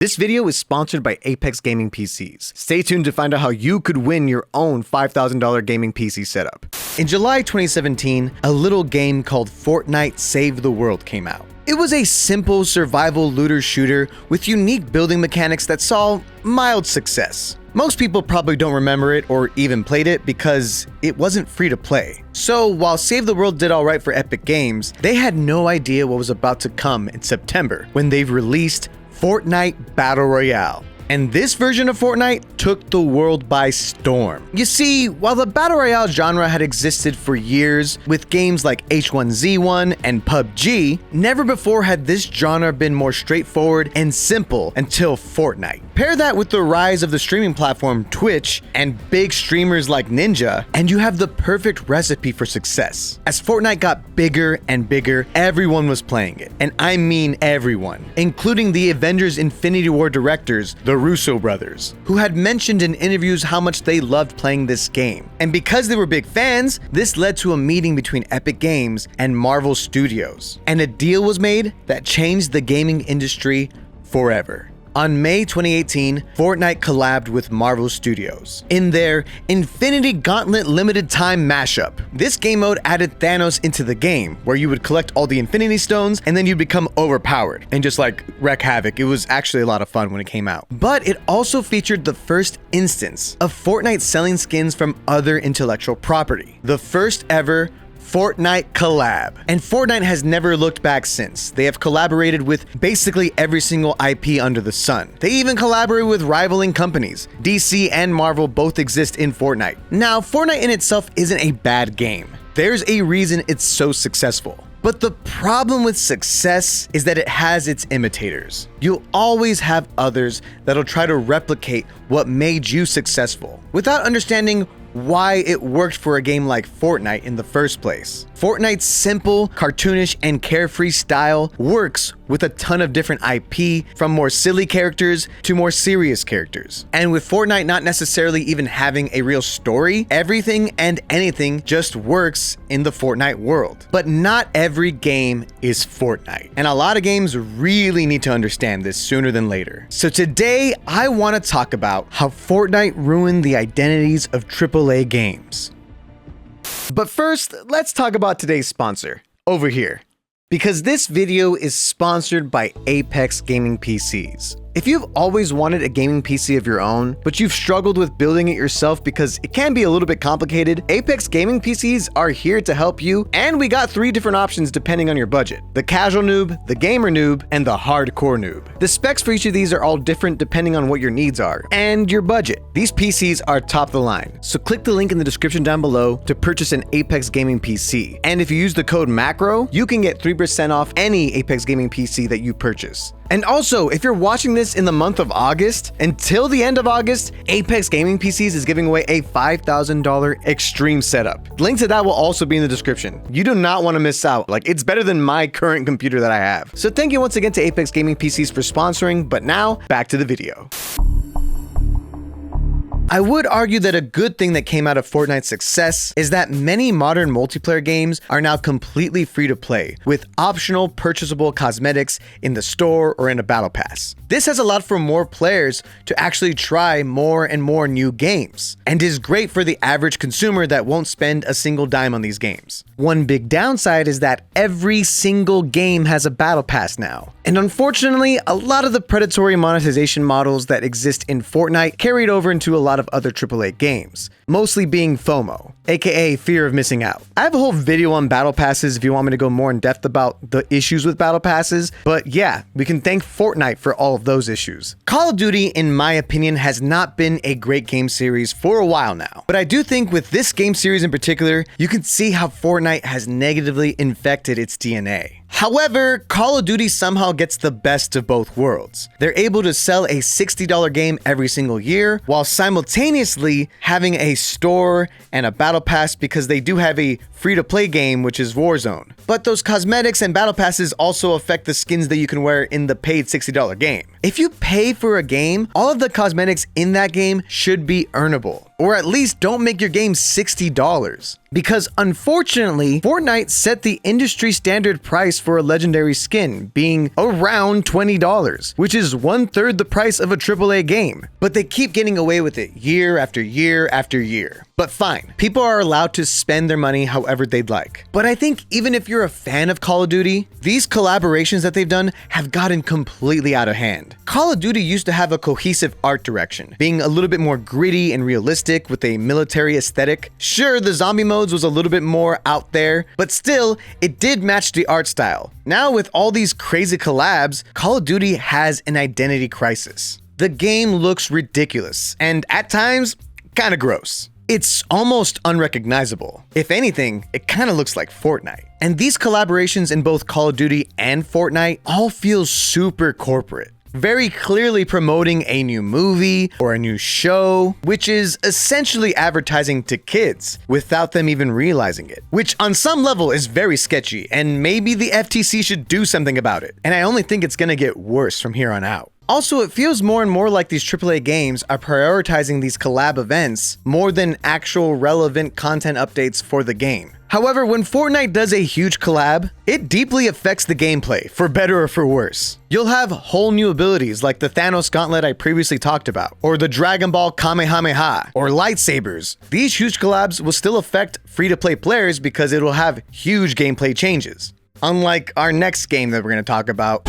This video is sponsored by Apex Gaming PCs. Stay tuned to find out how you could win your own $5,000 gaming PC setup. In July 2017, a little game called Fortnite Save the World came out. It was a simple survival looter shooter with unique building mechanics that saw mild success. Most people probably don't remember it or even played it because it wasn't free to play. So while Save the World did alright for Epic Games, they had no idea what was about to come in September when they released Fortnite Battle Royale. And this version of Fortnite took the world by storm. You see, while the Battle Royale genre had existed for years with games like H1Z1 and PUBG, never before had this genre been more straightforward and simple until Fortnite. Pair that with the rise of the streaming platform Twitch and big streamers like Ninja, and you have the perfect recipe for success. As Fortnite got bigger and bigger, everyone was playing it. And I mean everyone, including the Avengers Infinity War directors, the Russo brothers, who had mentioned in interviews how much they loved playing this game. And because they were big fans, this led to a meeting between Epic Games and Marvel Studios. And a deal was made that changed the gaming industry forever. On May 2018, Fortnite collabed with Marvel Studios in their Infinity Gauntlet limited time mashup. This game mode added Thanos into the game, where you would collect all the Infinity Stones and then you'd become overpowered and just like wreak havoc. It was actually a lot of fun when it came out. But it also featured the first instance of Fortnite selling skins from other intellectual property. The first ever Fortnite collab. And Fortnite has never looked back since. They have collaborated with basically every single IP under the sun. They even collaborate with rivaling companies. DC and Marvel both exist in Fortnite. Now, Fortnite in itself isn't a bad game. There's a reason it's so successful. But the problem with success is that it has its imitators. You'll always have others that'll try to replicate what made you successful without understanding why it worked for a game like Fortnite in the first place. Fortnite's simple, cartoonish, and carefree style works with a ton of different IP, from more silly characters to more serious characters. And with Fortnite not necessarily even having a real story, everything and anything just works in the Fortnite world. But not every game is Fortnite. And a lot of games really need to understand this sooner than later. So today, I want to talk about how Fortnite ruined the identities of AAA games. But first, let's talk about today's sponsor, over here. Because this video is sponsored by Apex Gaming PCs. If you've always wanted a gaming PC of your own, but you've struggled with building it yourself because it can be a little bit complicated, Apex Gaming PCs are here to help you, and we got 3 different options depending on your budget: the casual noob, the gamer noob, and the hardcore noob. The specs for each of these are all different depending on what your needs are and your budget. These PCs are top of the line, so click the link in the description down below to purchase an Apex Gaming PC. And if you use the code MACRO, you can get 3% off any Apex Gaming PC that you purchase. And also, if you're watching this in the month of August, until the end of August, Apex Gaming PCs is giving away a $5,000 extreme setup. Link to that will also be in the description. You do not want to miss out. Like, it's better than my current computer that I have. So thank you once again to Apex Gaming PCs for sponsoring, but now back to the video. I would argue that a good thing that came out of Fortnite's success is that many modern multiplayer games are now completely free to play, with optional purchasable cosmetics in the store or in a battle pass. This has allowed for more players to actually try more and more new games, and is great for the average consumer that won't spend a single dime on these games. One big downside is that every single game has a battle pass now. And unfortunately, a lot of the predatory monetization models that exist in Fortnite carried over into a lot of other AAA games, mostly being FOMO, aka fear of missing out. I have a whole video on battle passes if you want me to go more in depth about the issues with battle passes, but yeah, we can thank Fortnite for all of those issues. Call of Duty, in my opinion, has not been a great game series for a while now, but I do think with this game series in particular, you can see how Fortnite has negatively infected its DNA. However, Call of Duty somehow gets the best of both worlds. They're able to sell a $60 game every single year, while simultaneously having a store and a battle pass, because they do have a free-to-play game, which is Warzone. But those cosmetics and battle passes also affect the skins that you can wear in the paid $60 game. If you pay for a game, all of the cosmetics in that game should be earnable. or at least don't make your game $60. Because unfortunately, Fortnite set the industry standard price for a legendary skin, being around $20, which is 1/3 the price of a AAA game. But they keep getting away with it year after year after year. But fine, people are allowed to spend their money however they'd like. But I think even if you're a fan of Call of Duty, these collaborations that they've done have gotten completely out of hand. Call of Duty used to have a cohesive art direction, being a little bit more gritty and realistic with a military aesthetic. Sure, the zombie modes was a little bit more out there, but still, it did match the art style. Now with all these crazy collabs, Call of Duty has an identity crisis. The game looks ridiculous, and at times, kinda gross. It's almost unrecognizable. If anything, it kinda looks like Fortnite. And these collaborations in both Call of Duty and Fortnite all feel super corporate. Very clearly promoting a new movie or a new show, which is essentially advertising to kids without them even realizing it, which on some level is very sketchy, and maybe the FTC should do something about it. And I only think it's gonna get worse from here on out. Also, it feels more and more like these AAA games are prioritizing these collab events more than actual relevant content updates for the game. However, when Fortnite does a huge collab, it deeply affects the gameplay, for better or for worse. You'll have whole new abilities like the Thanos Gauntlet I previously talked about, or the Dragon Ball Kamehameha, or lightsabers. These huge collabs will still affect free-to-play players because it will have huge gameplay changes. Unlike our next game that we're going to talk about.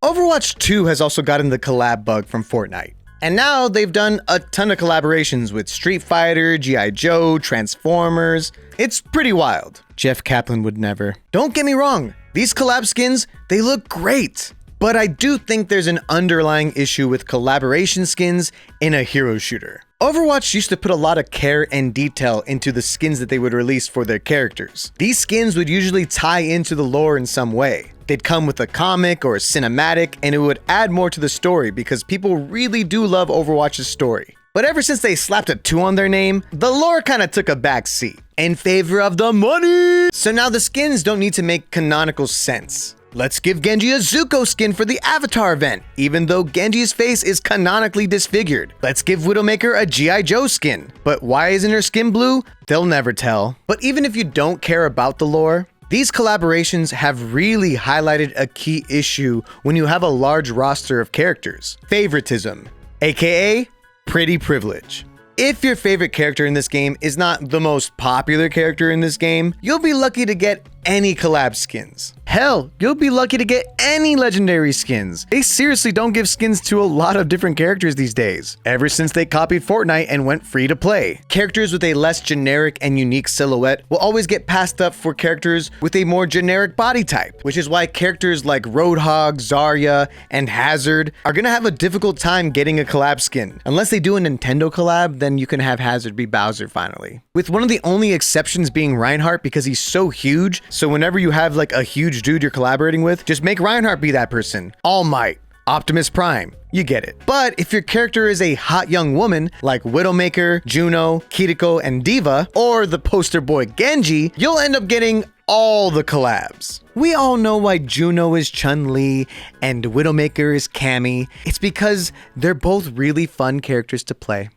Overwatch 2 has also gotten the collab bug from Fortnite. And now they've done a ton of collaborations with Street Fighter, G.I. Joe, Transformers. It's pretty wild. Jeff Kaplan would never. Don't get me wrong, these collab skins, they look great. But I do think there's an underlying issue with collaboration skins in a hero shooter. Overwatch used to put a lot of care and detail into the skins that they would release for their characters. These skins would usually tie into the lore in some way. They'd come with a comic or a cinematic, and it would add more to the story because people really do love Overwatch's story. But ever since they slapped a 2 on their name, the lore kind of took a back seat in favor of the money. So now the skins don't need to make canonical sense. Let's give Genji a Zuko skin for the Avatar event, even though Genji's face is canonically disfigured. Let's give Widowmaker a G.I. Joe skin. But why isn't her skin blue? They'll never tell. But even if you don't care about the lore, these collaborations have really highlighted a key issue when you have a large roster of characters. Favoritism, aka pretty privilege. If your favorite character in this game is not the most popular character in this game, you'll be lucky to get any collab skins. Hell, you'll be lucky to get any legendary skins. They seriously don't give skins to a lot of different characters these days, ever since they copied Fortnite and went free to play. Characters with a less generic and unique silhouette will always get passed up for characters with a more generic body type, which is why characters like Roadhog, Zarya, and Hazard are gonna have a difficult time getting a collab skin. Unless they do a Nintendo collab, then you can have Hazard be Bowser finally. With one of the only exceptions being Reinhardt because he's so huge, so whenever you have like a huge dude you're collaborating with, just make Reinhardt be that person. All Might, Optimus Prime, you get it. But if your character is a hot young woman like Widowmaker, Juno, Kiriko, and Diva, or the poster boy Genji, you'll end up getting all the collabs. We all know why Juno is Chun-Li and Widowmaker is Cammy. It's because they're both really fun characters to play.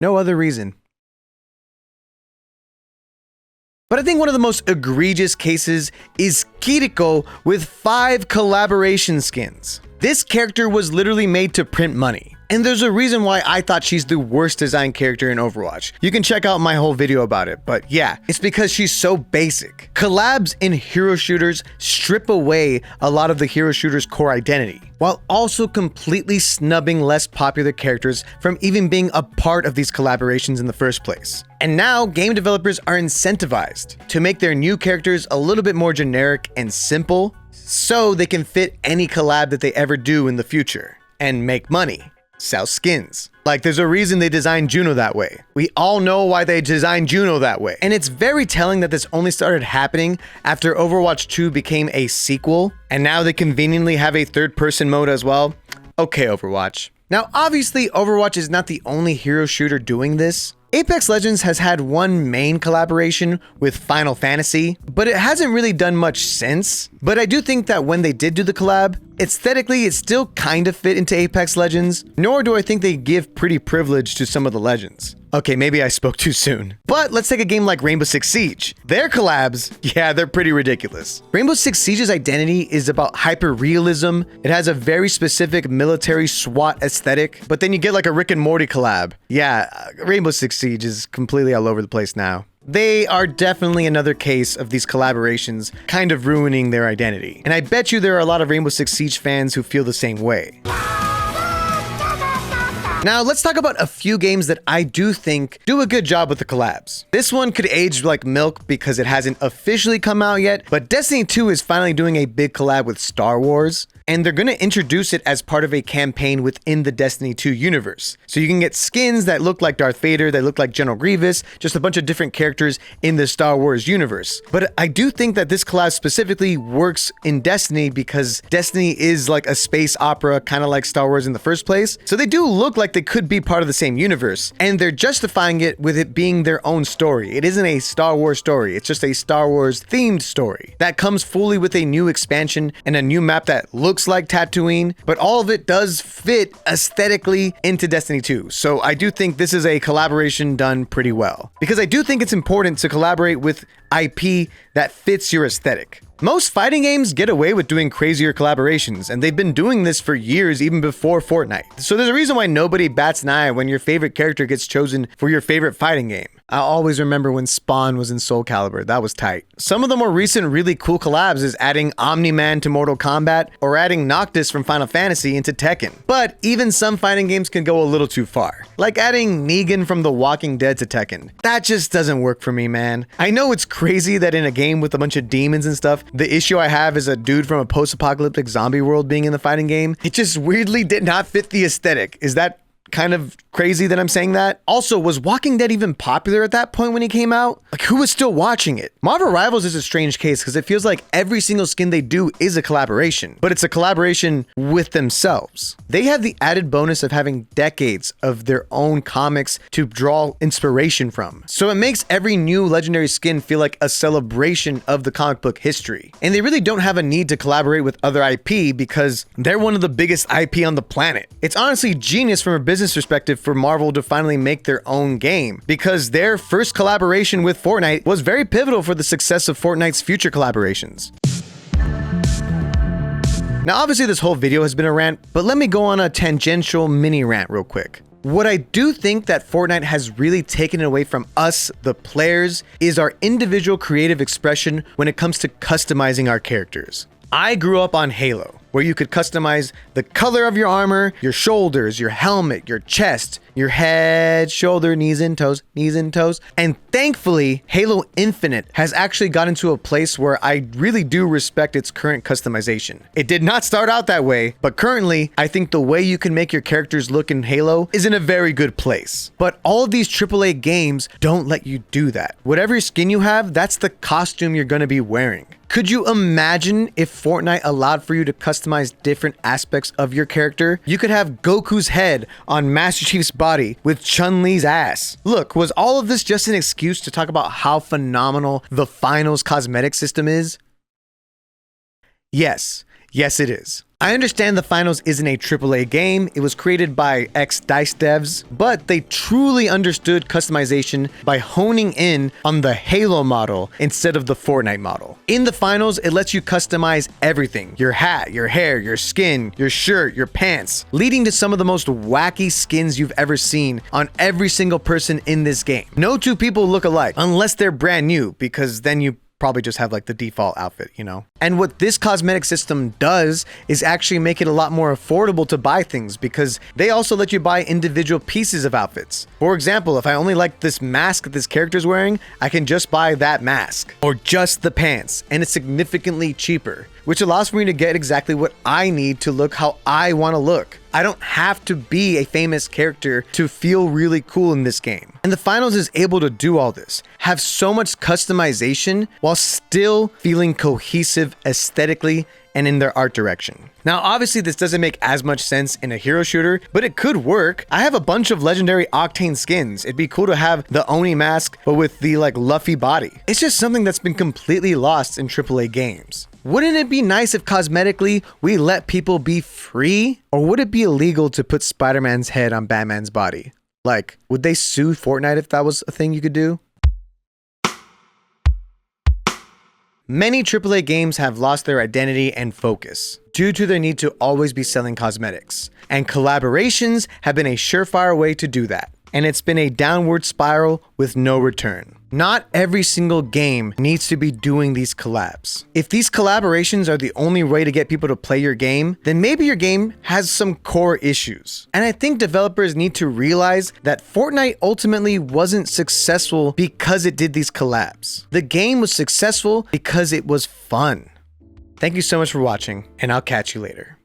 No other reason. But I think one of the most egregious cases is Kiriko with 5 collaboration skins. This character was literally made to print money. And there's a reason why I thought she's the worst designed character in Overwatch. You can check out my whole video about it, but yeah, it's because she's so basic. Collabs in hero shooters strip away a lot of the hero shooter's core identity, while also completely snubbing less popular characters from even being a part of these collaborations in the first place. And now, game developers are incentivized to make their new characters a little bit more generic and simple, so they can fit any collab that they ever do in the future, and make money. Sell skins. Like, there's a reason they designed Juno that way. We all know why they designed Juno that way. And it's very telling that this only started happening after Overwatch 2 became a sequel, and now they conveniently have a third-person mode as well. Okay, Overwatch. Now, obviously, Overwatch is not the only hero shooter doing this. Apex Legends has had one main collaboration with Final Fantasy, but it hasn't really done much since. But I do think that when they did do the collab, aesthetically it still kind of fit into Apex Legends, nor do I think they give pretty privilege to some of the legends. Okay, maybe I spoke too soon. But let's take a game like Rainbow Six Siege. Their collabs, yeah, they're pretty ridiculous. Rainbow Six Siege's identity is about hyper-realism. It has a very specific military SWAT aesthetic, but then you get like a Rick and Morty collab. Yeah, Rainbow Six Siege is completely all over the place now. They are definitely another case of these collaborations kind of ruining their identity. And I bet you there are a lot of Rainbow Six Siege fans who feel the same way. Now, let's talk about a few games that I do think do a good job with the collabs. This one could age like milk because it hasn't officially come out yet, but Destiny 2 is finally doing a big collab with Star Wars, and they're going to introduce it as part of a campaign within the Destiny 2 universe. So you can get skins that look like Darth Vader, that look like General Grievous, just a bunch of different characters in the Star Wars universe. But I do think that this collab specifically works in Destiny because Destiny is like a space opera, kind of like Star Wars in the first place. So they do look like they could be part of the same universe, and they're justifying it with it being their own story. It isn't a Star Wars story, it's just a Star Wars themed story that comes fully with a new expansion and a new map that looks like Tatooine, but all of it does fit aesthetically into Destiny 2. So I do think this is a collaboration done pretty well, because I do think it's important to collaborate with IP that fits your aesthetic. Most fighting games get away with doing crazier collaborations, and they've been doing this for years, even before Fortnite. So there's a reason why nobody bats an eye when your favorite character gets chosen for your favorite fighting game. I always remember when Spawn was in Soul Calibur. That was tight. Some of the more recent really cool collabs is adding Omni-Man to Mortal Kombat or adding Noctis from Final Fantasy into Tekken. But even some fighting games can go a little too far, like adding Negan from The Walking Dead to Tekken. That just doesn't work for me, man. I know it's crazy that in a game with a bunch of demons and stuff, the issue I have is a dude from a post-apocalyptic zombie world being in the fighting game. It just weirdly did not fit the aesthetic. Is that kind of crazy that I'm saying that? Also, was Walking Dead even popular at that point when he came out? Like, who was still watching it? Marvel Rivals is a strange case because it feels like every single skin they do is a collaboration, but it's a collaboration with themselves. They have the added bonus of having decades of their own comics to draw inspiration from. So it makes every new legendary skin feel like a celebration of the comic book history. And they really don't have a need to collaborate with other IP because they're one of the biggest IP on the planet. It's honestly genius from a business perspective for Marvel to finally make their own game, because their first collaboration with Fortnite was very pivotal for the success of Fortnite's future collaborations. Now, obviously this whole video has been a rant, but let me go on a tangential mini rant real quick. What I do think that Fortnite has really taken away from us, the players, is our individual creative expression when it comes to customizing our characters. I grew up on Halo, where you could customize the color of your armor, your shoulders, your helmet, your chest, your head, shoulder, knees and toes. And thankfully, Halo Infinite has actually gotten to a place where I really do respect its current customization. It did not start out that way, but currently, I think the way you can make your characters look in Halo is in a very good place. But all of these AAA games don't let you do that. Whatever skin you have, that's the costume you're gonna be wearing. Could you imagine if Fortnite allowed for you to customize different aspects of your character? You could have Goku's head on Master Chief's body with Chun-Li's ass. Look, was all of this just an excuse to talk about how phenomenal the Finals cosmetic system is? Yes, it is. I understand the Finals isn't a AAA game, it was created by ex-DICE devs, but they truly understood customization by honing in on the Halo model instead of the Fortnite model. In the Finals, it lets you customize everything: your hat, your hair, your skin, your shirt, your pants, leading to some of the most wacky skins you've ever seen on every single person in this game. No two people look alike, unless they're brand new, because then you probably just have like the default outfit, you know? And what this cosmetic system does is actually make it a lot more affordable to buy things, because they also let you buy individual pieces of outfits. For example, if I only like this mask that this character's wearing, I can just buy that mask or just the pants, and it's significantly cheaper, which allows for me to get exactly what I need to look how I want to look. I don't have to be a famous character to feel really cool in this game. And the Finals is able to do all this, have so much customization while still feeling cohesive aesthetically and in their art direction. Now, obviously this doesn't make as much sense in a hero shooter, but it could work. I have a bunch of legendary Octane skins. It'd be cool to have the Oni mask, but with the like Luffy body. It's just something that's been completely lost in AAA games. Wouldn't it be nice if cosmetically we let people be free? Or would it be illegal to put Spider-Man's head on Batman's body? Like, would they sue Fortnite if that was a thing you could do? Many AAA games have lost their identity and focus due to their need to always be selling cosmetics, and collaborations have been a surefire way to do that. And it's been a downward spiral with no return. Not every single game needs to be doing these collabs. If these collaborations are the only way to get people to play your game, then maybe your game has some core issues. And I think developers need to realize that Fortnite ultimately wasn't successful because it did these collabs. The game was successful because it was fun. Thank you so much for watching, and I'll catch you later.